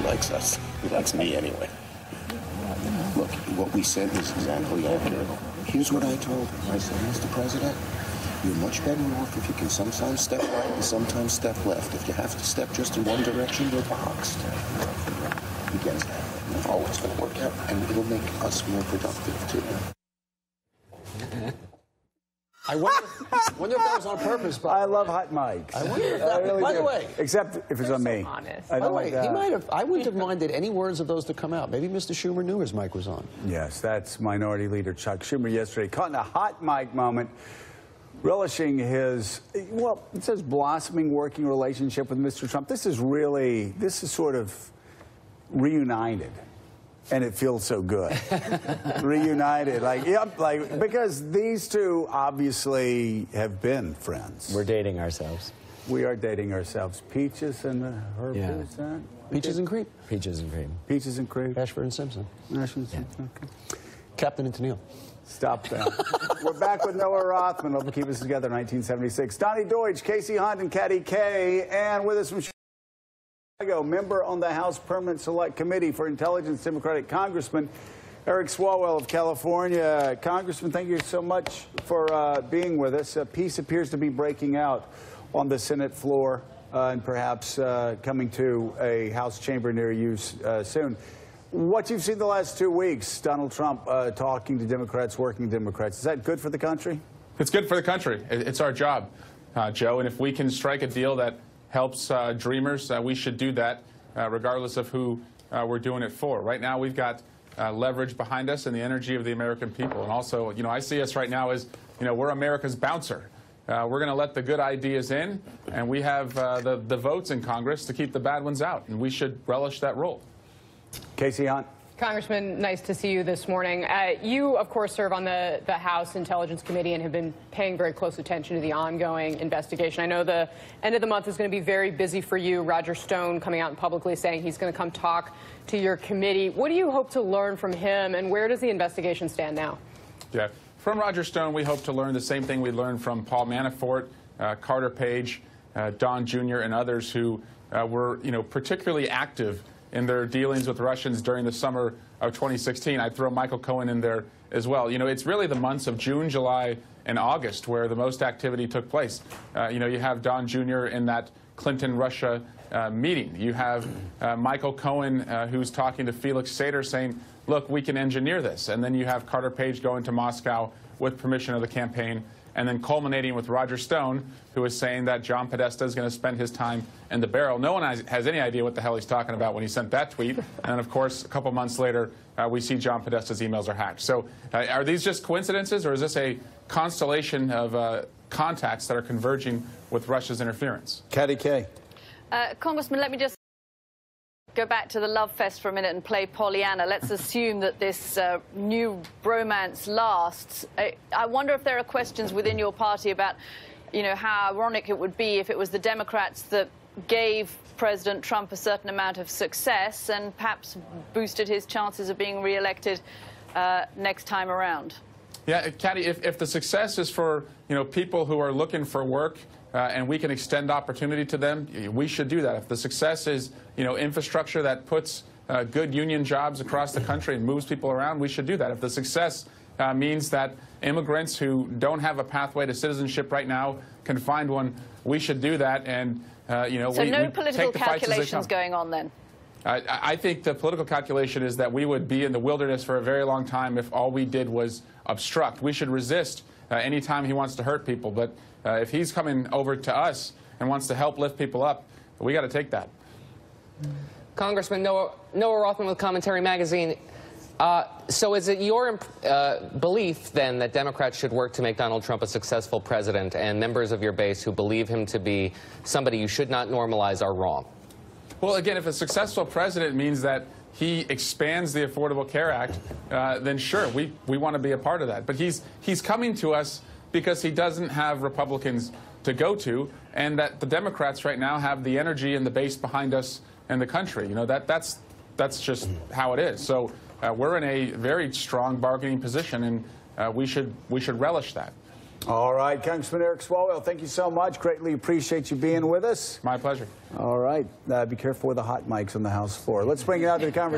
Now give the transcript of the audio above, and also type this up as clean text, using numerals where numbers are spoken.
likes us. He likes me anyway. Look, what we said is exactly accurate. Here's what I told him. I said, Mr. President, you're much better off if you can sometimes step right and sometimes step left. If you have to step just in one direction, you're boxed. He gets that. Oh, it's going to work out, and it'll make us more productive, too. I wonder if that was on purpose. I love hot mics. I wonder if that, really by do. the way. Except if it's on me. By the way, he might have, I wouldn't have minded any words of those to come out. Maybe Mr. Schumer knew his mic was on. Yes, that's Minority Leader Chuck Schumer yesterday, caught in a hot mic moment, relishing his, well, it says blossoming working relationship with Mr. Trump. This is sort of reunited. And it feels so good. Reunited, because these two obviously have been friends. We're dating ourselves. We are dating ourselves. Peaches and her, yeah. Peaches and cream. Peaches and cream. Peaches and cream. Ashford and Simpson. Ashford and Simpson, okay. Captain and Tennille. Stop that. We're back with Noah Rothman. We'll keep us together in 1976. Donnie Deutsch, Casey Hunt, and Katty Kay. And with us from Chicago, member on the House Permanent Select Committee for Intelligence, Democratic Congressman Eric Swalwell of California. Congressman, thank you so much for being with us. Peace appears to be breaking out on the Senate floor and perhaps coming to a House chamber near you soon. What you've seen the last 2 weeks, Donald Trump talking to Democrats, working Democrats, is that good for the country? It's good for the country. It's our job, Joe, and if we can strike a deal that helps dreamers, we should do that regardless of who we're doing it for. Right now we've got leverage behind us and the energy of the American people. And also, I see us right now as, we're America's bouncer. We're going to let the good ideas in, and we have the votes in Congress to keep the bad ones out, and we should relish that role. Casey Hunt. Congressman, nice to see you this morning. You, of course, serve on the House Intelligence Committee and have been paying very close attention to the ongoing investigation. I know the end of the month is going to be very busy for you. Roger Stone coming out and publicly saying he's going to come talk to your committee. What do you hope to learn from him, and where does the investigation stand now? Yeah, from Roger Stone, we hope to learn the same thing we learned from Paul Manafort, Carter Page, Don Jr., and others who were, particularly active in their dealings with Russians during the summer of 2016. I'd throw Michael Cohen in there as well. It's really the months of June, July, and August where the most activity took place. You have Don Jr. in that Clinton-Russia meeting. You have Michael Cohen who's talking to Felix Sater saying, look, we can engineer this. And then you have Carter Page going to Moscow with permission of the campaign, and then culminating with Roger Stone, who is saying that John Podesta is going to spend his time in the barrel. No one has any idea what the hell he's talking about when he sent that tweet. And, of course, a couple months later, we see John Podesta's emails are hacked. So are these just coincidences, or is this a constellation of contacts that are converging with Russia's interference? Katty Kay. Congressman, let me just go back to the love fest for a minute and play Pollyanna. Let's assume that this new bromance lasts. I wonder if there are questions within your party about, how ironic it would be if it was the Democrats that gave President Trump a certain amount of success and perhaps boosted his chances of being re-elected next time around. Yeah, Katty, if the success is for, people who are looking for work, and we can extend opportunity to them, we should do that. If the success is, infrastructure that puts good union jobs across the country and moves people around, we should do that. If the success means that immigrants who don't have a pathway to citizenship right now can find one, we should do that. And, so no political calculations going on then? I think the political calculation is that we would be in the wilderness for a very long time if all we did was obstruct. We should resist any time he wants to hurt people. But if he's coming over to us and wants to help lift people up, we got to take that. Congressman Noah Rothman with Commentary Magazine. So is it your belief, then, that Democrats should work to make Donald Trump a successful president, and members of your base who believe him to be somebody you should not normalize are wrong? Well, again, if a successful president means that he expands the Affordable Care Act, then sure, we want to be a part of that. But he's coming to us because he doesn't have Republicans to go to, and that the Democrats right now have the energy and the base behind us in the country. That's just how it is. So we're in a very strong bargaining position, and we should relish that. All right, Congressman Eric Swalwell, thank you so much. Greatly appreciate you being with us. My pleasure. All right. Be careful with the hot mics on the House floor. Let's bring it out to the conversation.